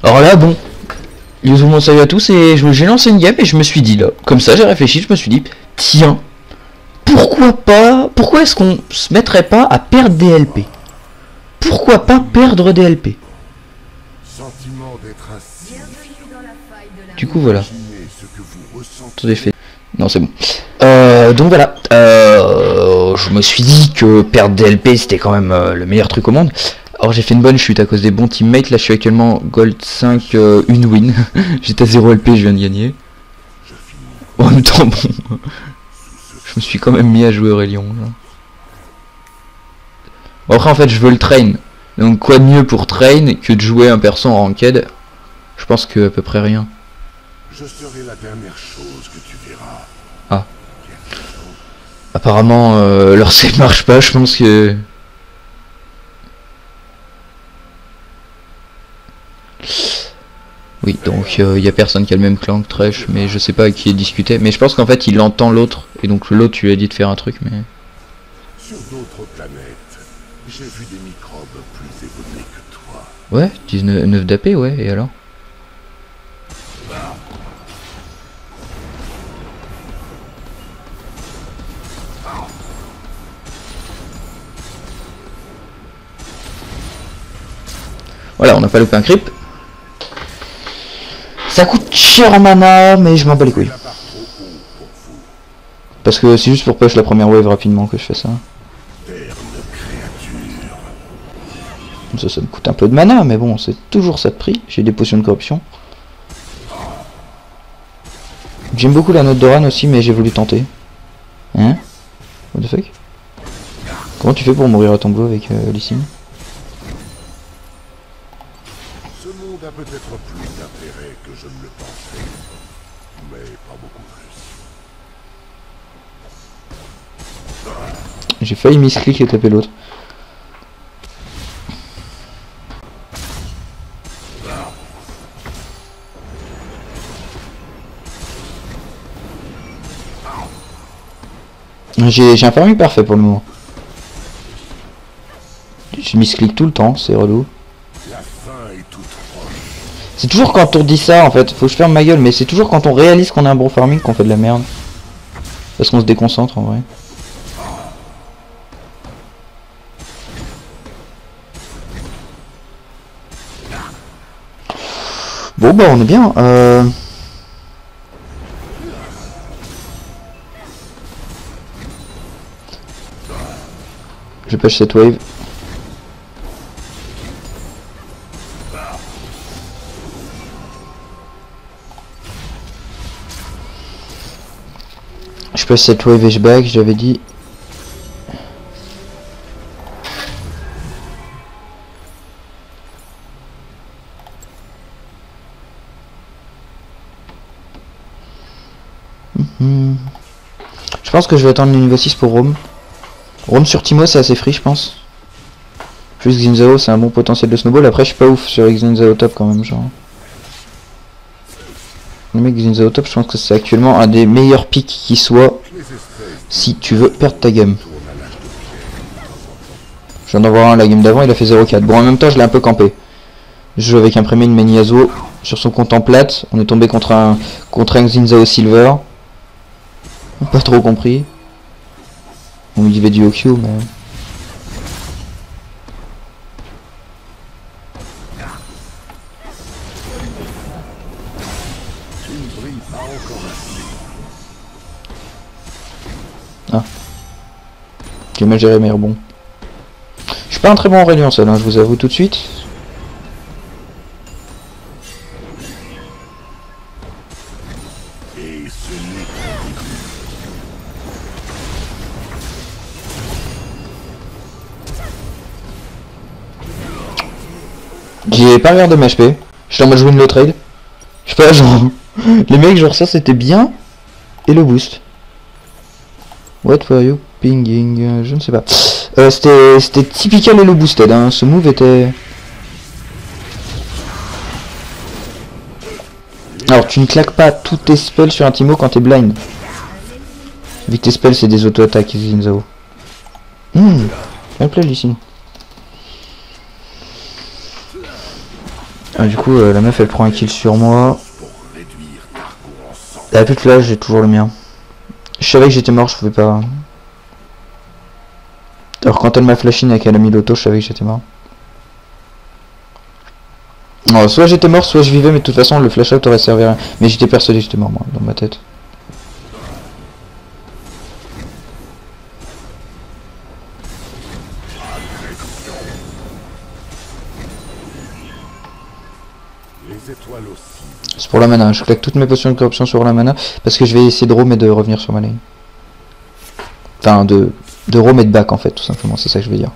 Alors là, bon, mon salut à tous et j'ai lancé une game et je me suis dit là, comme ça j'ai réfléchi, je me suis dit, tiens, pourquoi est-ce qu'on se mettrait pas à perdre des LP? Pourquoi pas perdre des LP? Du coup voilà. Attendez, non c'est bon. Donc voilà. Je me suis dit que perdre des LP c'était quand même le meilleur truc au monde. Alors j'ai fait une bonne chute à cause des bons teammates. Là je suis actuellement Gold 5, une win. J'étais à 0 LP, je viens de gagner. En même temps bon. Je me suis quand même mis à jouer Aurélien. Bon, après en fait je veux le train. Donc quoi de mieux pour train que de jouer un perso en ranked? Je pense que à peu près rien. Je serai la dernière chose que tu verras. Ah. Apparemment leur save marche pas, je pense que... Oui, donc il y a personne qui a le même clan que Thresh, mais je sais pas à qui est discuté. Mais je pense qu'en fait il entend l'autre, et donc l'autre tu lui as dit de faire un truc, mais... Sur d'autres planètes, j'ai vu des microbes plus évolués que toi. Ouais, 19 d'AP, ouais, et alors? Voilà, on n'a pas loupé un creep. Ça coûte cher en mana, mais je m'en bats les couilles. Parce que c'est juste pour push la première wave rapidement que je fais ça. Ça me coûte un peu de mana, mais bon, c'est toujours ça de prix. J'ai des potions de corruption. J'aime beaucoup la note d'Oran aussi, mais j'ai voulu tenter. Hein? What the fuck? Comment tu fais pour mourir à ton bout avec Lysine? Ce monde a peut-être plus d'intérêt que je ne le pensais, mais pas beaucoup plus. J'ai failli misclick et taper l'autre. J'ai un farming parfait pour le moment. Je misclick tout le temps, c'est relou. C'est toujours quand on dit ça en fait, faut que je ferme ma gueule, mais c'est toujours quand on réalise qu'on a un bon farming qu'on fait de la merde. Parce qu'on se déconcentre en vrai. Bon bah on est bien. Je pêche cette wave. Je passe cette wave et je back, j'avais dit. Je pense que je vais attendre le niveau 6 pour Rome. Rome sur Timo c'est assez free je pense. Plus Xinzao c'est un bon potentiel de snowball. Après je suis pas ouf sur Xinzao top quand même genre. Le mec Xinzao top je pense que c'est actuellement un des meilleurs picks qui soit. Si tu veux perdre ta game. Je viens d'en voir un la game d'avant, il a fait 0-4. Bon en même temps je l'ai un peu campé. Je joue avec un premier de Maniazo sur son compte en plate. On est tombé contre un Xinzao Silver. Pas trop compris. On me dit du OQ mais... Ah. J'ai mal géré mais bon. Je suis pas un très bon Aurélien seul, hein, je vous avoue tout de suite. J'ai pas regardé ma HP. J'étais en mode jouer une low trade. Je sais pas, genre... Les mecs, genre ça c'était bien. Et le boost. What were you pinging? Je ne sais pas. C'était typical et le boosted. Hein. Ce move était... Alors tu ne claques pas tous tes spells sur un Timo quand t'es blind. Vu que tes spells c'est des auto-attaques, Xinzao. Bien play ici. Ah, du coup, la meuf elle prend un kill sur moi. Et à toute là, j'ai toujours le mien. Je savais que j'étais mort, je pouvais pas. Alors quand elle m'a flashé et qu'elle a mis l'auto, je savais que j'étais mort. Non, soit j'étais mort, soit je vivais, mais de toute façon le flash out aurait servi à rien. Mais j'étais persuadé que j'étais mort, moi, dans ma tête. C'est pour la mana, je claque toutes mes potions de corruption sur la mana parce que je vais essayer de roam et de revenir sur ma lane. Enfin, de roam et de back en fait, tout simplement, c'est ça que je veux dire.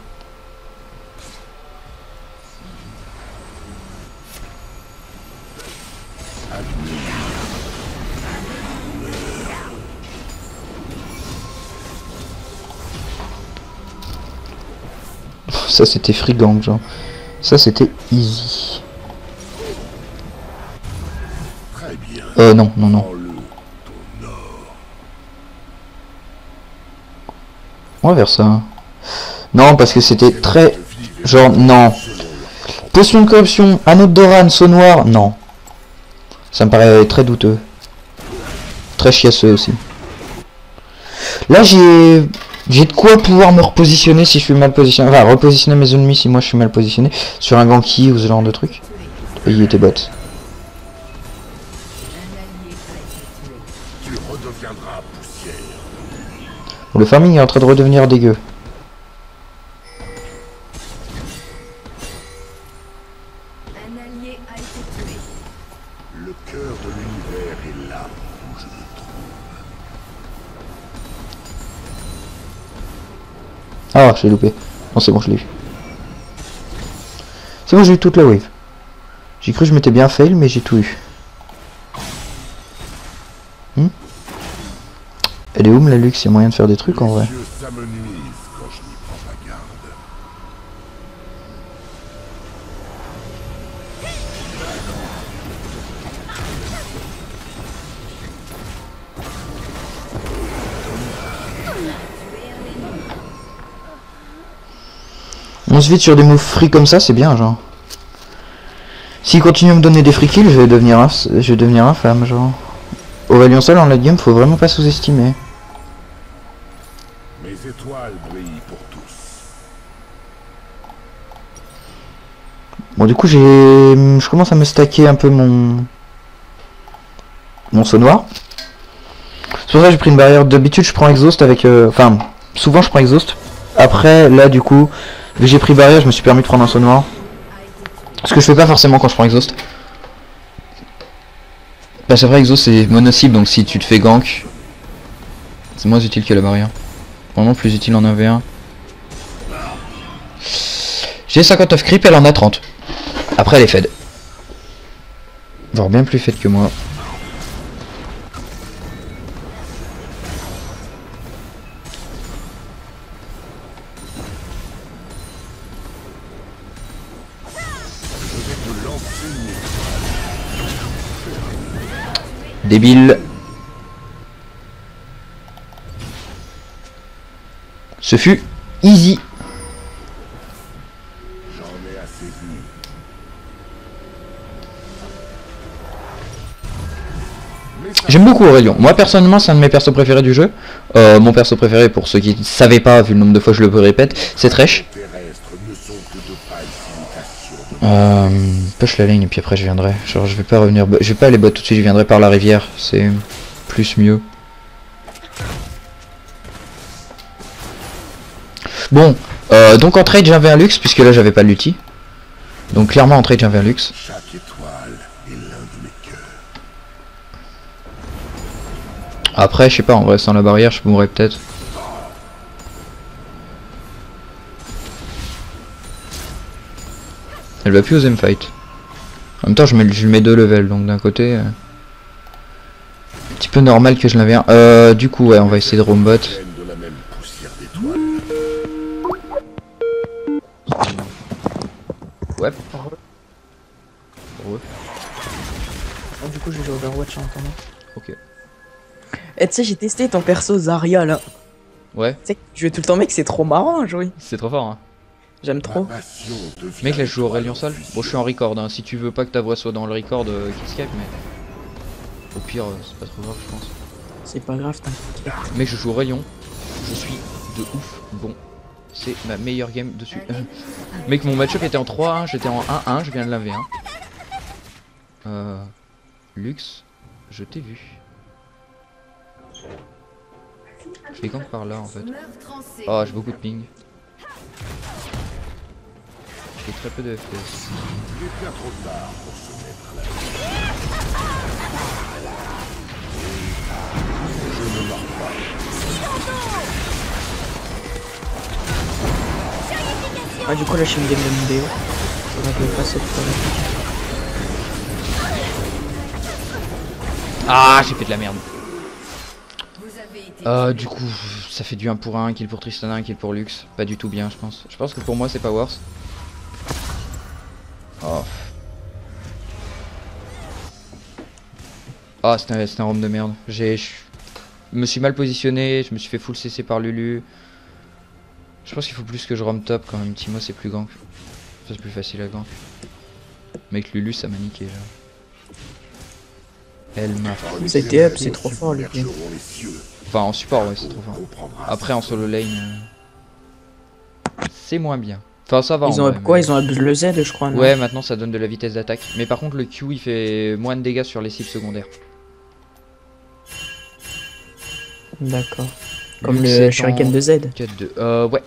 Ça c'était free gang, genre. Ça c'était easy. Non, non, non. On va vers ça. Non, parce que c'était très... Genre, non. Potion de corruption, anneau de Doran, saut noir, non. Ça me paraît très douteux. Très chiasseux aussi. Là, j'ai de quoi pouvoir me repositionner si je suis mal positionné. Enfin, repositionner mes ennemis si moi je suis mal positionné. Sur un Ganki ou ce genre de truc. Et il était bot. Bon, le farming est en train de redevenir dégueu. Le cœur de l'univers est là où je me trouve. Ah, j'ai loupé. Non, c'est bon, je l'ai eu. C'est bon, j'ai eu toute la wave. J'ai cru que je m'étais bien fail, mais j'ai tout eu. Elle est où la luxe? Il y a moyen de faire des trucs en vrai. On se vide sur des moves free comme ça, c'est bien, genre. S'il continue à me donner des free kills, je vais devenir infâme, genre. Aurélien seul en late game, faut vraiment pas sous-estimer. Mes étoiles brillent pour tous. Bon, du coup, je commence à me stacker un peu mon saut noir. C'est pour ça que j'ai pris une barrière. D'habitude, je prends exhaust avec... Enfin, souvent je prends exhaust. Après, là, du coup, vu que j'ai pris barrière, je me suis permis de prendre un saut noir. Ce que je fais pas forcément quand je prends exhaust. Parce qu'après, exhaust, c'est mono-cible, donc si tu te fais gank, c'est moins utile que la barrière. Vraiment plus utile en 1v1. J'ai 50 of creep, elle en a 30. Après, elle est fed. Voire bien plus fed que moi. Débile. Ce fut easy. J'en ai assez vu. J'aime beaucoup Aurélien. Moi personnellement c'est un de mes persos préférés du jeu. Mon perso préféré pour ceux qui ne savaient pas, vu le nombre de fois que je le répète, c'est Thresh. Push la ligne et puis après je viendrai. Genre je vais pas revenir, je vais pas aller bot tout de suite, je viendrai par la rivière, c'est plus mieux. Bon, donc en trade j'avais un luxe puisque là j'avais pas l'ulti. Donc clairement en trade j'avais un luxe. Chaque étoile est l'un de mes cœurs. Après je sais pas, en vrai sans la barrière je mourrais peut-être. Elle va plus oser me fight. En même temps je mets 2 levels donc d'un côté un petit peu normal que je l'avais un. Du coup ouais on va essayer de roam bot. Ouais. Du coup je joue Overwatch en attendant. Ok. Et tu sais j'ai testé ton perso Zarya là. Ouais. Tu sais que je joue tout le temps mec, c'est trop marrant à jouer. C'est trop fort hein. J'aime trop. Mec, là je joue Aurélien Sol. Bon, je suis en record, hein. Si tu veux pas que ta voix soit dans le record, Kickscape, mais au pire, c'est pas trop grave, je pense. C'est pas grave, t'inquiète. Mec, je joue Aurélien. Je suis de ouf bon. C'est ma meilleure game dessus. Mec, mon match-up était en 3-1, j'étais en 1-1, je viens de laver. Lux, je t'ai vu. Je fais quand par là en fait. Oh, j'ai beaucoup de ping. J'ai très peu de FPS. Il est bien trop tard pour se mettre à la je ne meurs pas. Ah, du coup, là, je suis une game de mon BO. Faudrait que je fasse cette fois. Ah, j'ai fait de la merde. Du coup, ça fait du 1 pour 1, kill pour Tristana, 1 kill pour Lux. Pas du tout bien, je pense. Je pense que pour moi, c'est pas worse. Oh. Ah, c'était un roam de merde. Je me suis mal positionné, je me suis fait full CC par Lulu. Je pense qu'il faut plus que je roam top quand même. Timo, c'est plus gank. C'est plus facile à gank. Mec, Lulu, ça m'a niqué là. Elle m'a. C'était up, c'est trop fort, Lulu. Enfin, en support, ouais, c'est trop fort. Après, en solo lane, c'est moins bien. Enfin, ça va. Ils ont up quoi? Ils ont up le Z, je crois. Non, ouais, maintenant ça donne de la vitesse d'attaque. Mais par contre, le Q il fait moins de dégâts sur les cibles secondaires. d'accord. Comme le Shuriken de Z. 4-2. Ouais.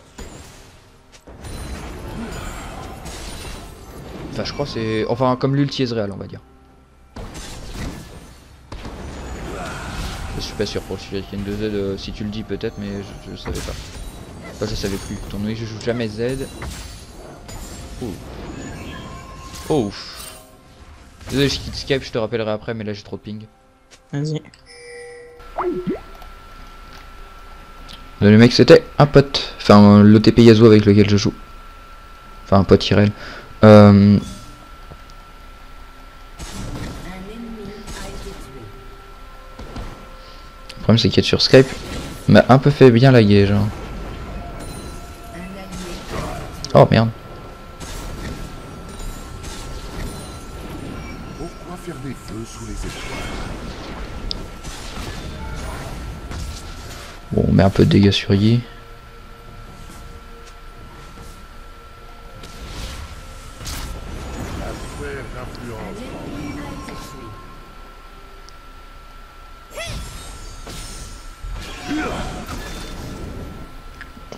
Enfin, je crois que c'est. Enfin, comme l'ulti Ezreal, on va dire. Je suis pas sûr pour le Shuriken de Z. Si tu le dis, peut-être, mais je savais pas. Enfin, je savais plus. Étant donné que je joue jamais Z. Oh. Désolé, je quitte Skype, je te rappellerai après, mais là j'ai trop de ping. Vas-y. Le mec c'était un pote. Enfin, l'OTP Yasuo avec lequel je joue. Enfin, un pote IRL. Le problème c'est qu'être sur Skype m'a un peu fait bien laguer, genre. Oh merde. Pourquoi faire des feux sous les étoiles? Bon, on met un peu de dégâts sur Yi.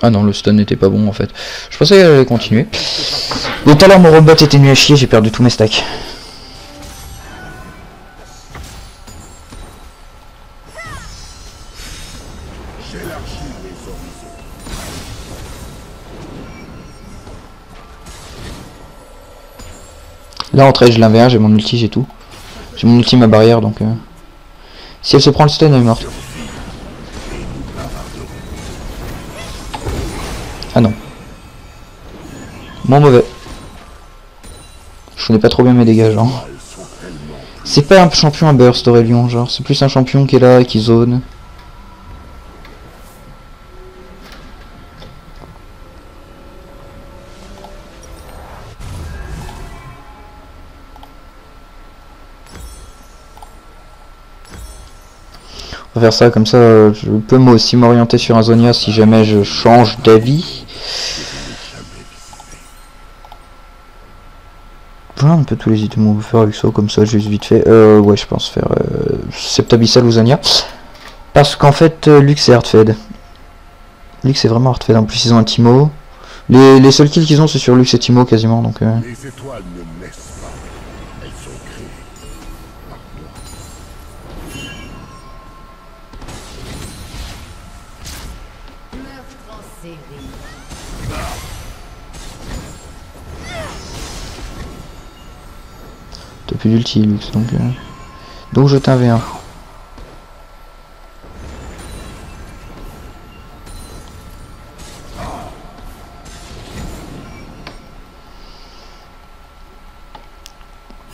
Ah non, le stun n'était pas bon en fait. Je pensais qu'elle allait continuer. Donc tout à l'heure mon robot était nul à chier, j'ai perdu tous mes stacks. Là en trade je l'avais un, j'ai mon ulti, j'ai tout. J'ai mon ulti, ma barrière donc... Si elle se prend le stun, elle est morte. Ah non. Moins mauvais. Je connais pas trop bien mes dégâts, genre. C'est pas un champion à burst Aurélien, genre. C'est plus un champion qui est là et qui zone. On va faire ça, comme ça je peux moi aussi m'orienter sur un Zonia si jamais je change d'avis. Plein un peu tous les items qu'on peut faire avec ça, comme ça juste vite fait. Ouais, je pense faire Septabyssal ou Zonia. Parce qu'en fait, Lux est hardfed. Lux est vraiment hardfed, en plus ils ont un Timo. Les seuls kills qu'ils ont c'est sur Lux et Timo quasiment, donc... Les étoiles ne naissent pas, elles sont créées. T'as plus d'ulti Lux, donc je t'en vais un.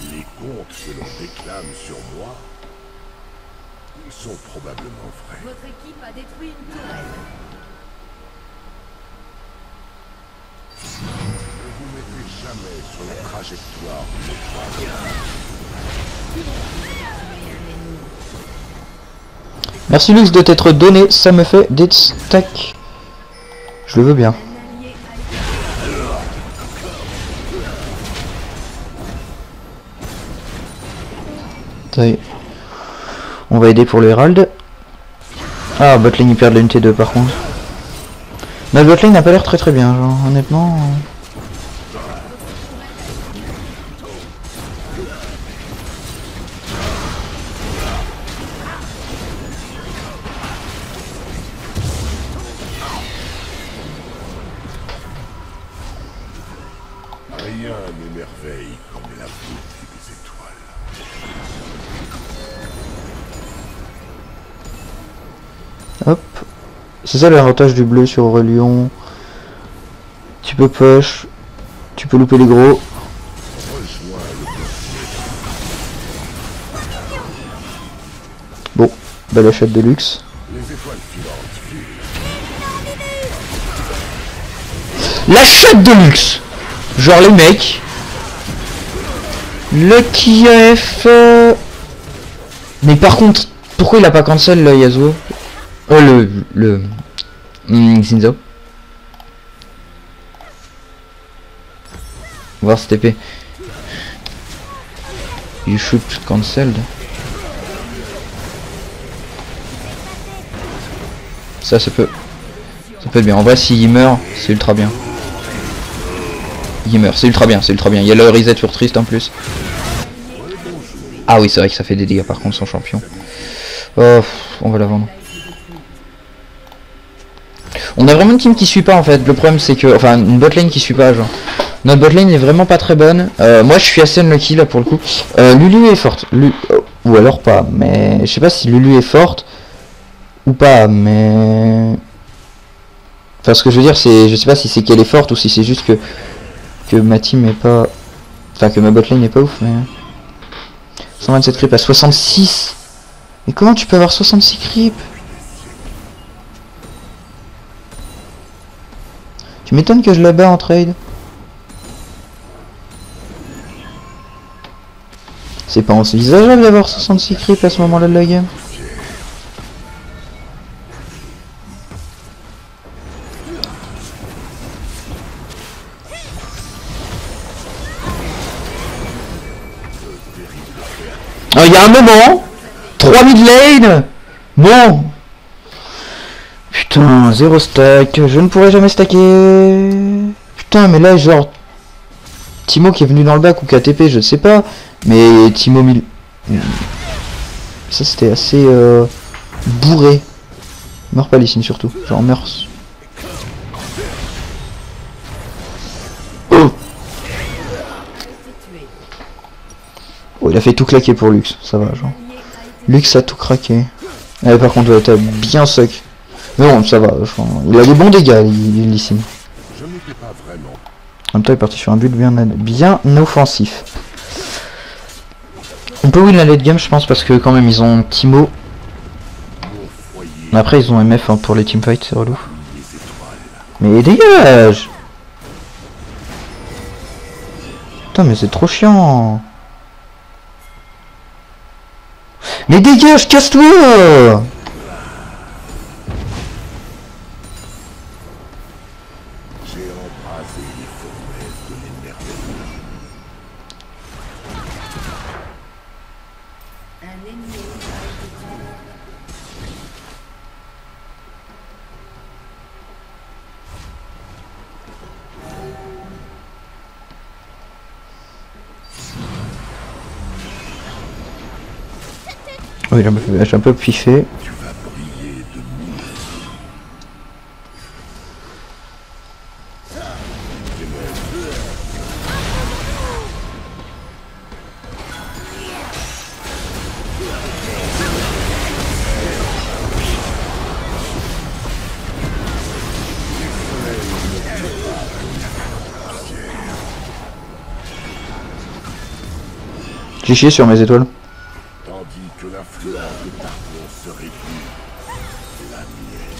Les contes que l'on réclame sur moi, ils sont probablement vrais. Votre équipe a détruit une tourelle. jamais sur la trajectoire de notre voie. Merci Lux de t'être donné, ça me fait des stacks. Je le veux bien. Taille. On va aider pour le Herald. Ah, botlane il perd de l'unité 2 par contre. Notre botlane n'a pas l'air très bien, genre, honnêtement. Rien n'émerveille comme la beauté des étoiles. Hop. C'est ça l'avantage du bleu sur Aurelion. Tu peux push. Tu peux louper les gros. Bon, belle achète de luxe. Les étoiles filantes. L'achète de luxe. Genre les mecs. Lucky AF. Mais par contre, pourquoi il a pas cancel le Yasuo? Oh le Zinzo. On va voir cette épée. You shoot cancelled. Ça peut être bien. En vrai s'il meurt, c'est ultra bien. Il meurt, c'est ultra bien, c'est ultra bien. Il y a le reset sur Trist en plus. Ah oui, c'est vrai que ça fait des dégâts par contre son champion. Oh, on va la vendre. On a vraiment une team qui suit pas en fait. Le problème c'est que, enfin, une botlane qui suit pas genre. Notre botlane est vraiment pas très bonne. Moi je suis assez unlucky là pour le coup. Lulu est forte. Ou alors pas. Mais je sais pas si Lulu est forte ou pas. Mais enfin ce que je veux dire c'est, je sais pas si c'est qu'elle est forte ou si c'est juste que ma team est pas, enfin que ma botlane n'est pas ouf. Mais 127 creep à 66. Mais comment tu peux avoir 66 creep? Tu m'étonnes que je la bats en trade. C'est pas envisageable d'avoir 66 creep à ce moment-là de la game. Oh, il y a un moment 3 mid lane. Bon. Putain, 0 stack, je ne pourrai jamais stacker. Putain, mais là, genre... Timo qui est venu dans le bac ou KTP, je ne sais pas. Mais Timo 1000... Ça, c'était assez... bourré. Meurs pas, Lysine, surtout. Genre, meurs. Oh, oh, il a fait tout claquer pour Lux, ça va, genre. Lux a tout craqué. Par contre, t'as bien suck. Mais bon, ça va, il a des bons dégâts, Lysine. Je n'étais pas vraiment. En même temps, il est parti sur un build bien offensif. On peut win la late game, je pense, parce que quand même, ils ont Timo. Mais après, ils ont MF hein, pour les teamfights, c'est relou. Mais dégage! Putain, mais c'est trop chiant! Mais dégage, casse-toi! Oui, j'ai un peu piffé. J'ai chié sur mes étoiles. Tandis que l'influence de Targon se réduit, la mienne.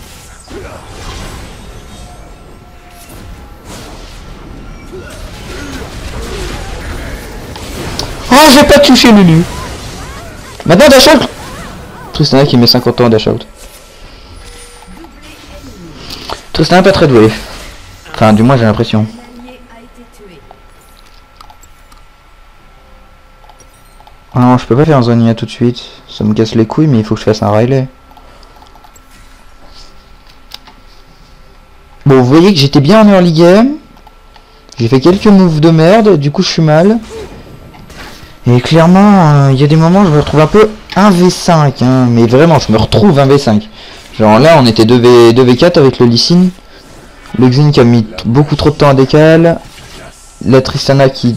j'ai pas touché Lulu. Maintenant dash out. Tristana qui met 50 ans dash out. Tristana pas très doué. Enfin du moins j'ai l'impression. Ah non je peux pas faire un Zonia tout de suite. Ça me casse les couilles mais il faut que je fasse un Riley. Bon vous voyez que j'étais bien en early game. J'ai fait quelques moves de merde, du coup je suis mal. Et clairement, il y a des moments où je me retrouve un peu 1v5, hein, mais vraiment, je me retrouve 1v5. Genre là, on était 2v4 avec le Lee Sin. Le Xin qui a mis beaucoup trop de temps à décal. La Tristana qui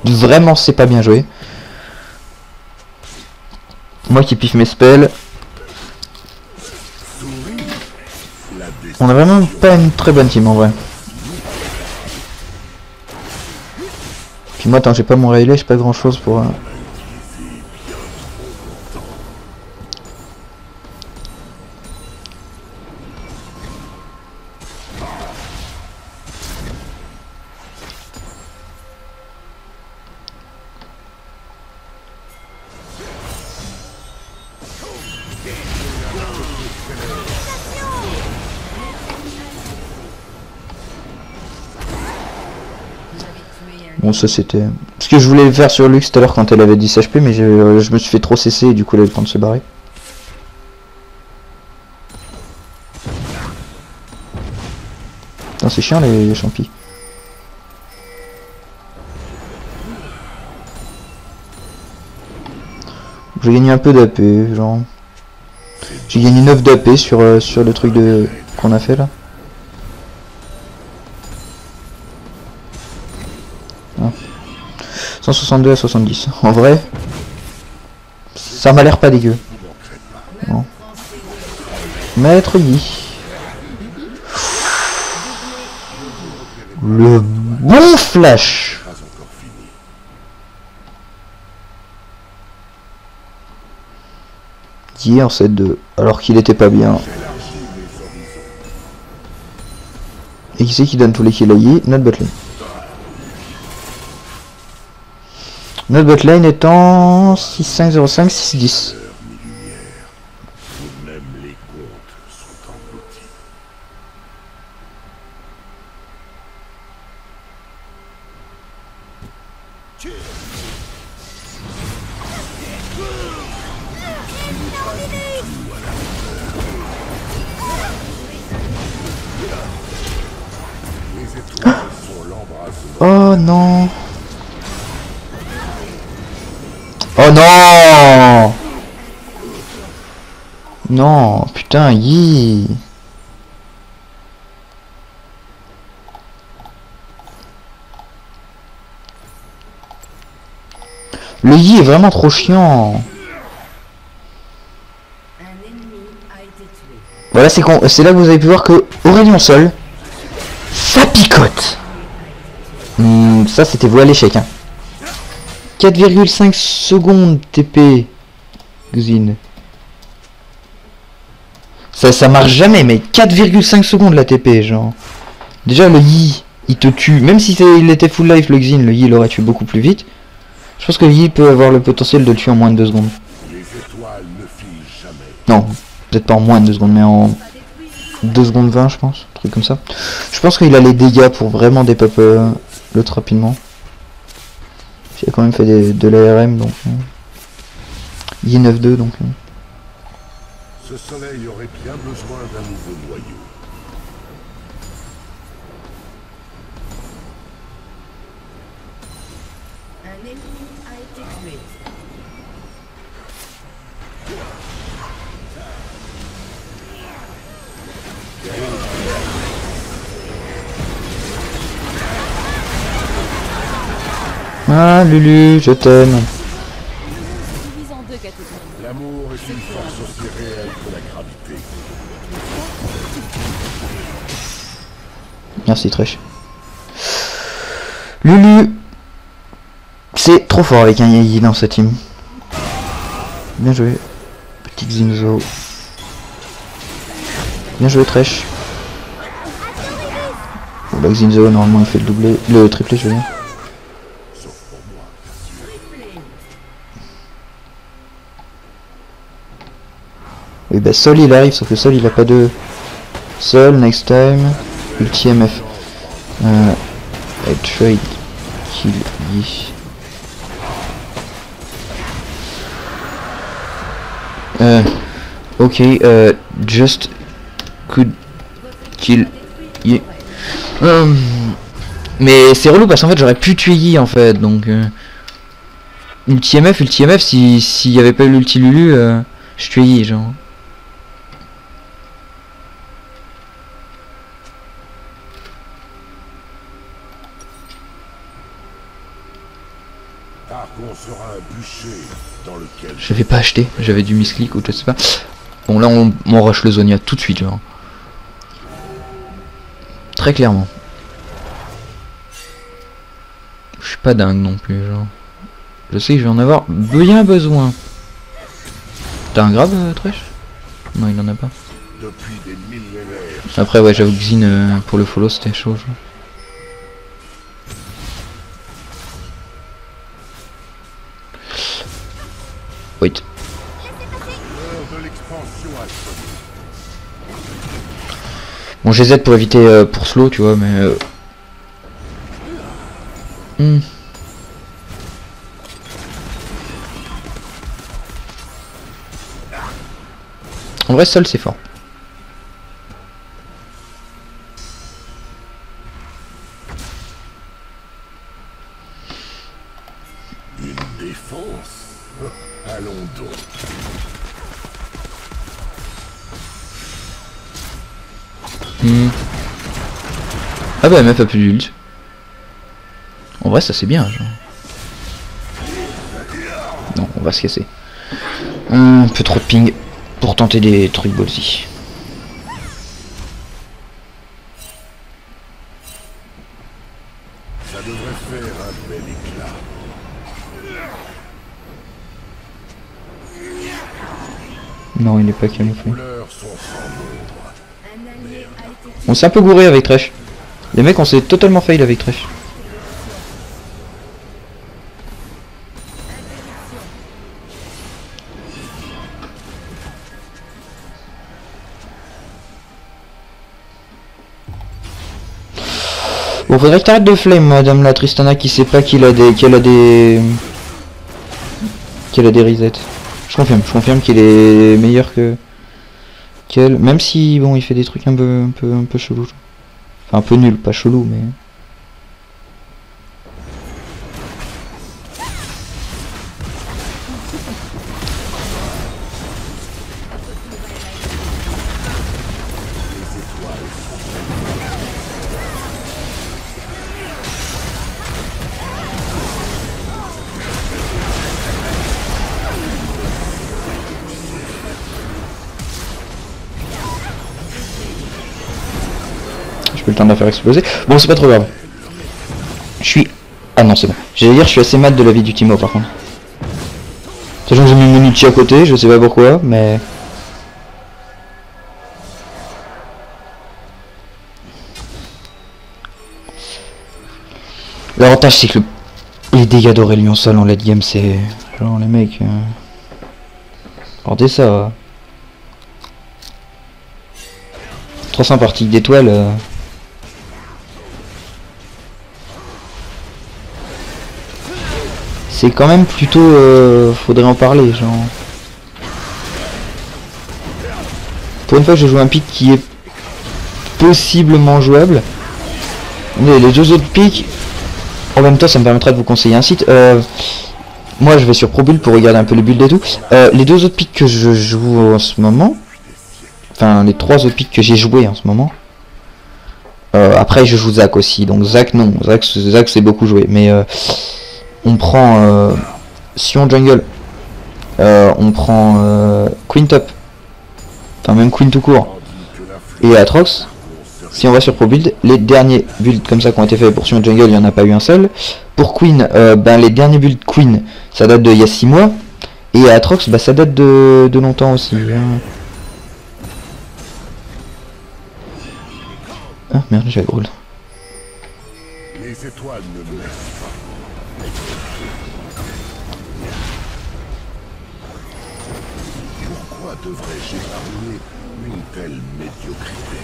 vraiment sait pas bien jouer. Moi qui piffe mes spells. On a vraiment pas une très bonne team en vrai. Puis moi tant que j'ai pas mon Riley, j'ai pas grand chose pour... Bon ça c'était... Parce que je voulais le faire sur Lux tout à l'heure quand elle avait 10 HP mais je me suis fait trop cesser et du coup elle a eu le temps de se barrer. Putain c'est chiant les champis. J'ai gagné un peu d'AP genre. J'ai gagné 9 d'AP sur le truc de qu'on a fait là. 162 à 70. En vrai, ça m'a l'air pas dégueu. Bon. Maître Yi. Le bon flash. Yi en 7-2. Alors qu'il était pas bien. Et qui c'est qui donne tous les kills à Yi? Notre botlane. Notre botlane étant 6-5-0-5, 6-10. Oh non. Oh non. Non, putain, Yi. Le Yi est vraiment trop chiant. Voilà, c'est là que vous avez pu voir que Aurélien seul, ça picote. Ça c'était voué à l'échec. Hein. 4,5 secondes TP. Xin. Ça marche jamais, mais 4,5 secondes la TP, genre. Déjà le Yi, il te tue. Même si il était full life le Xin, le Yi l'aurait tué beaucoup plus vite. Je pense que le Yi peut avoir le potentiel de le tuer en moins de 2 secondes. Non, peut-être pas en moins de 2 secondes, mais en 2 secondes 20 je pense. Un truc comme ça. Je pense qu'il a les dégâts pour vraiment dépop l'autre rapidement. J'ai quand même fait de l'ARM donc. Yi 9-2 donc. Ce soleil aurait bien besoin d'un nouveau noyau. Un ennemi a été tué. Ah Lulu, je t'aime. L'amour est une force aussi réelle que la gravité. Merci Trèche. Lulu, c'est trop fort avec un Yi dans cette team. Bien joué, petite Zinzo. Bien joué Trèche. Bon, bah, Zinzo normalement il fait le doublé, le triplé je veux dire. Oui bah Sol il arrive, sauf que Sol il a pas de... Sol, next time, ulti MF. I tried kill ye. Ok, just could kill ye. Mais c'est relou parce qu'en fait j'aurais pu tuer Yi en fait, donc... Ulti MF, s'il y avait pas eu l'ulti Lulu, je tuais Yi genre. Argon sera un bûcher dans lequel... J'avais pas acheté, j'avais du misclick ou je sais pas. Bon là on rush le Zonia tout de suite genre. Très clairement. Je suis pas dingue non plus genre. Je sais que je vais en avoir bien besoin. T'as un grab Thresh? Non il en a pas. Depuis des millénaires... Après ouais j'avoue que Xin pour le follow c'était chaud genre. Wait. L'heure de l'expansion a sonné. Bon j'ai Z pour éviter pour slow tu vois mais En vrai Sol c'est fort. Une défense. Allons donc. Ah bah MF a plus d'ult. En vrai ça c'est bien genre. Non on va se casser. Un peu trop de ping pour tenter des trucs ballsy. Ça devrait faire un bel éclat. Non il est pas camouflé. Couleurs sont sans nombre. Un allié a été On s'est un peu gouré avec Thresh. Les mecs on s'est totalement fail avec Thresh. Bon faudrait que t'arrêtes de flame madame la Tristana qui sait pas qu'elle a des resets. Je confirme qu'il est meilleur que qu'elle, même si bon il fait des trucs un peu chelou. Enfin un peu nul, pas chelou mais. Je peux le temps de la faire exploser. Bon c'est pas trop grave. Je suis... Ah non c'est bon. J'allais dire je suis assez mat de la vie du Timo par contre. Sachant que j'ai mis mon ulti à côté, je sais pas pourquoi, mais... L'avantage c'est que les dégâts d'Aurélien Sol en late game c'est... Genre les mecs... Regardez ça. 300 parties d'étoiles... C'est quand même plutôt... faudrait en parler, genre... Pour une fois, je joue un pick qui est possiblement jouable. Mais les deux autres picks... En même temps, ça me permettra de vous conseiller un site. Moi, je vais sur ProBuild pour regarder un peu les builds et tout. Les deux autres picks que je joue en ce moment... Enfin, les trois autres picks que j'ai joué en ce moment... après, je joue Zac aussi. Donc Zac, non. Zac c'est beaucoup joué. Mais... on prend Sion Jungle, on prend Queen Top, enfin même Queen tout court, et Atrox. Si on va sur ProBuild, les derniers builds comme ça qui ont été faits pour Sion Jungle, il n'y en a pas eu un seul. Pour Queen, ben les derniers builds Queen, ça date d'il y a 6 mois, et Atrox, bah ça date de longtemps aussi. Hein. Ah merde, j'avais roule. Les étoiles ne me laissent pas. Pourquoi Pourquoi devrais-je épargner une telle médiocrité?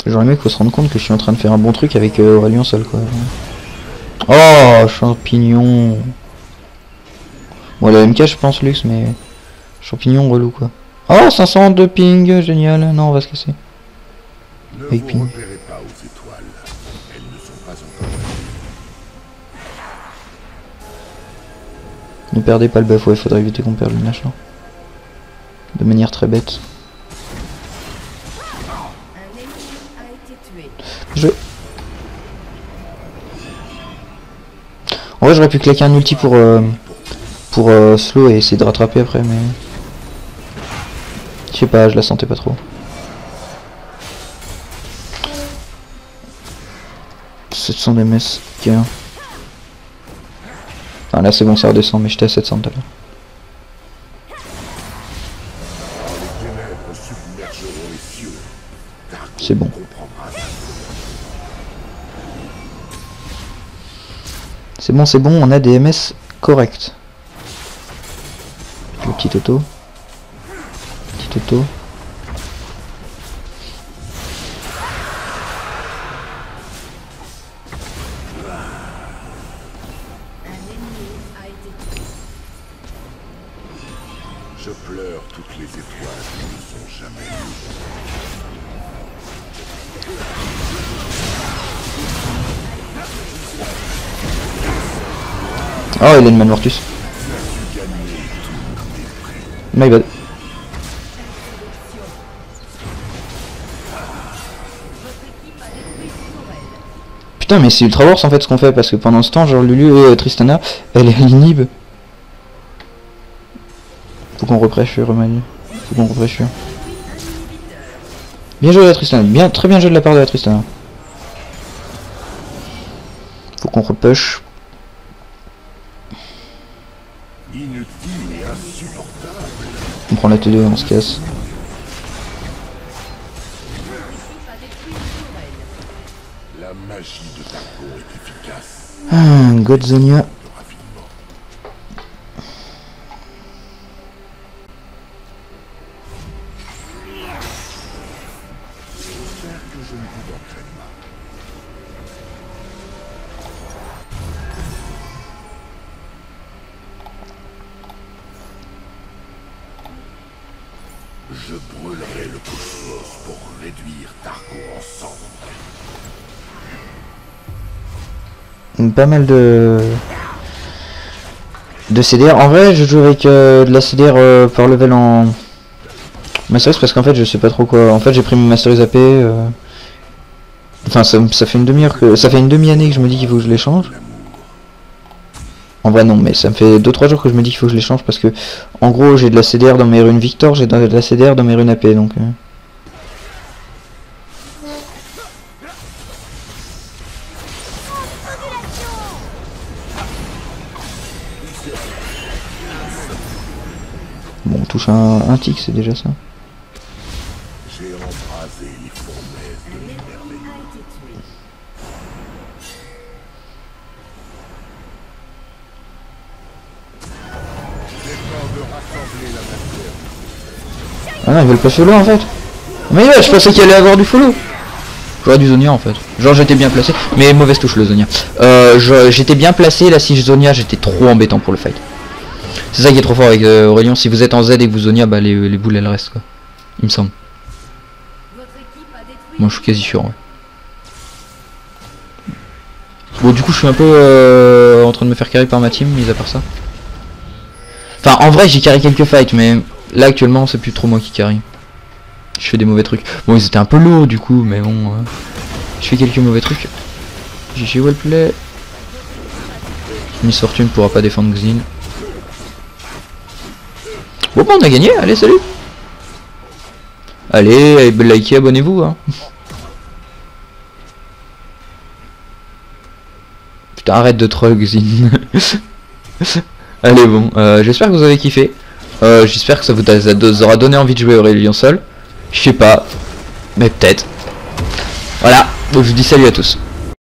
J'aurais aimé qu'on se rende compte que je suis en train de faire un bon truc avec Aurélien seul quoi. Oh champignon. Bon la MK je pense luxe mais champignon relou quoi. Oh 500 de ping, génial. Non on va se casser. Ne Avec vous ping. repérez pas aux étoiles. Elles ne sont pas encore venues. Ne perdez pas le buff, ouais faudrait éviter qu'on perde le machin. De manière très bête. Un ennemi a été tué. En vrai j'aurais pu claquer un ulti pour slow et essayer de rattraper après mais... Je sais pas, je la sentais pas trop. 700 d'MS, ok. Enfin là c'est bon ça redescend mais j'étais à 700 tout à l'heure. Les ténèbres submergeront les cieux. Dark C'est bon. comprendra. C'est bon, on a des MS corrects. Le petit auto. Petit auto. Un ennemi a été tué. Je pleure toutes les étoiles qui ne sont jamais venues. Oh il a une Man Mortus. My bad. Putain mais c'est ultra worse en fait ce qu'on fait parce que pendant ce temps genre Lulu et Tristana elle est à l'inhib. Faut qu'on repressure Romani. Faut qu'on repressure. Bien joué la Tristana, bien, très bien joué de la part de la Tristana. Faut qu'on repush. Inutile et insupportable. On prend la T2 et on se casse. La magie de Darko est efficace. Ah, Godzonia. Rapidement. J'espère que je ne vous entraîne pas. Je brûlerai le cosmos pour réduire Darko en cendres. Pas mal de CDR. En vrai je joue avec de la CDR par level en Masteries parce qu'en fait je sais pas trop quoi. En fait j'ai pris mon Masteries AP. Enfin ça fait une demi-heure que. Ça fait une demi-année que je me dis qu'il faut que je les change. En vrai non mais ça me fait 2-3 jours que je me dis qu'il faut que je les change parce que en gros j'ai de la CDR dans mes runes Victor, j'ai de la CDR dans mes runes AP donc bon on touche un tic c'est déjà ça. J'ai embrasé les fournaises de l'émerveillement. A été tué. Il est temps de rassembler la matière. Ah non ils veulent pas follow en fait. Mais ouais je pensais qu'il allait avoir du follow. J'aurais du Zonia en fait. Genre j'étais bien placé. Mais mauvaise touche le Zonia. J'étais bien placé là si je Zonia j'étais trop embêtant pour le fight. C'est ça qui est trop fort avec Aurélien. Si vous êtes en Z et que vous Zonia bah les boules elles restent quoi. Il me semble. Votre équipe a détruit. Moi je suis quasi sûr ouais. Bon du coup je suis un peu en train de me faire carry par ma team mis à part ça. Enfin en vrai j'ai carry quelques fights mais là actuellement c'est plus trop moi qui carry. Je fais des mauvais trucs. Bon ils étaient un peu lourds du coup mais bon je fais quelques mauvais trucs. GG wellplay. Miss Fortune pourra pas défendre Xin. Bon bah on a gagné, allez salut. Allez, likez, abonnez-vous hein. Putain arrête de troll Xin. Allez bon, j'espère que vous avez kiffé. J'espère que ça vous aura donné envie de jouer Aurélien seul. Je sais pas. Mais peut-être. Voilà, donc je vous dis salut à tous.